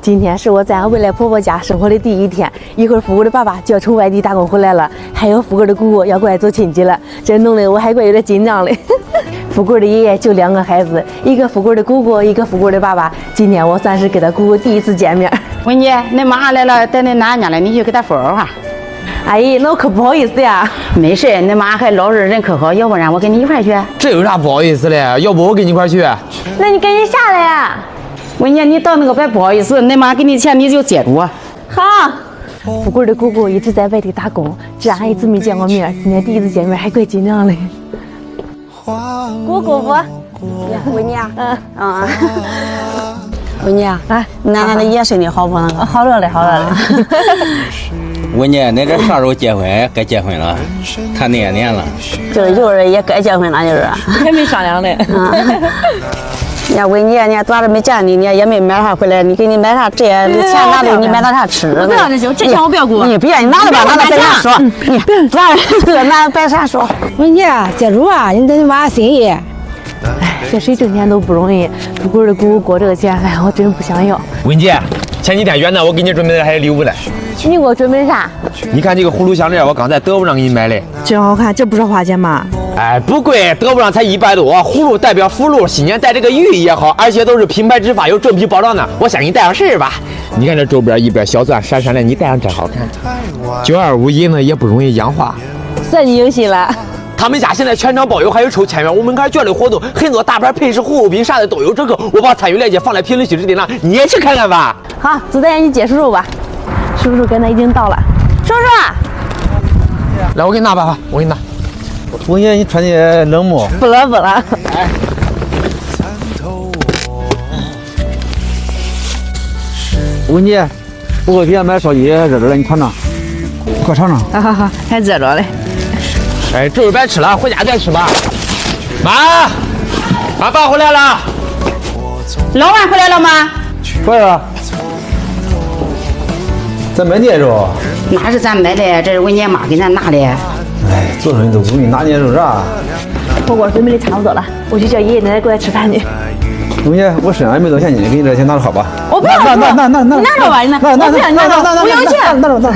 今天是我在俺未来婆婆家生活的第一天，一会儿富贵的爸爸就要从外地打工回来了，还有富贵的姑姑要过来走亲戚了，这弄得我还怪有点紧张嘞。富贵的爷爷就2个孩子，一个富贵的姑姑，一个富贵的爸爸。今天我算是跟他姑姑第一次见面。文姐，你妈来了，在你奶家了，你去给她说说话。阿姨，那我可不好意思呀。没事，你妈还老实，人可好，要不然我跟你一块儿去。这有啥不好意思的？要不我跟你一块去？那你赶紧下来呀。文姐，你到那个别不好意思，你妈给你钱你就接住。好。富贵的姑姑一直在外地打工，这俺一直没见过面，今天第一次见面还怪紧张嘞。姑姑不？文姐，文姐啊，俺的也身体好不那个？好了嘞，好了嘞。文姐，那这啥时候结婚？该结婚了，谈哪年了？就是也该结婚了，就是。还没商量嘞。人家文姐，人家咋着没见你，你也没买啥回来，你给你买啥这些钱拿着，你买点啥吃的？不要这些，这钱我不要顾。你别，你拿着吧，拿着别瞎说。你别，拿别啥说。文姐，接住啊，你对你妈心意。哎，这谁挣钱都不容易，富贵的姑姑过这个钱，哎，我真不想要。文姐，前几天元旦我给你准备的还有礼物嘞。你给我准备啥？你看这个葫芦项链，我刚在德布上给你买的，真好看，这不少花钱吗？哎，不贵，德布上才100多。葫芦代表福禄，新年戴这个寓意也好，而且都是品牌执法，有正品包装的。我先给你戴上试吧。你看这周边一边小钻闪闪的，你戴上真好看。925银子也不容易氧化。算你有心了。他们家现在全场包邮，还有抽千元无门槛券的活动，很多大牌配饰、护肤品啥的都有折扣。我把参与链接放在评论区置顶上，你也去看看吧。好，走带你接叔叔吧。叔叔跟他已经到了。叔叔，来，我给你拿吧，我给你拿。文姐，你穿的冷不？不了不了。哎，文姐，我给俺买烧鸡热着了，你尝尝，快尝尝。好，还热着嘞。哎，这就别吃了，回家再吃吧。妈，俺爸回来了。老板回来了吗？回来了。咱买年肉。哪是咱买的，这是文姐妈给咱拿的。哎，做生意都不容易，拿年肉啥？火锅准备的差不多了，我去叫爷爷奶奶过来吃饭去。文姐，我身上也没多现金，给你这钱拿着好吧？我不要，拿，你拿着吧，你拿，我不要，你拿着，我要钱。拿着。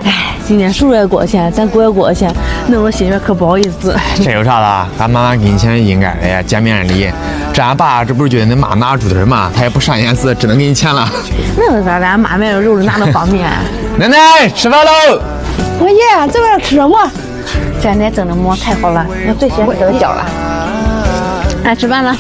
哎，今天叔叔也过钱，咱姑也过钱，弄我心里面可不好意思。这有啥的？俺妈妈给你钱应该的，见面礼。这俺爸这不是觉得你妈拿猪腿嘛，他也不善言辞，只能给你钱了。那有啥的？俺妈买了肉哪能方便？奶奶，吃饭喽！文姐，这边吃什么？这奶蒸的馍太好了，我最喜欢吃这个饺了。哎，吃饭了。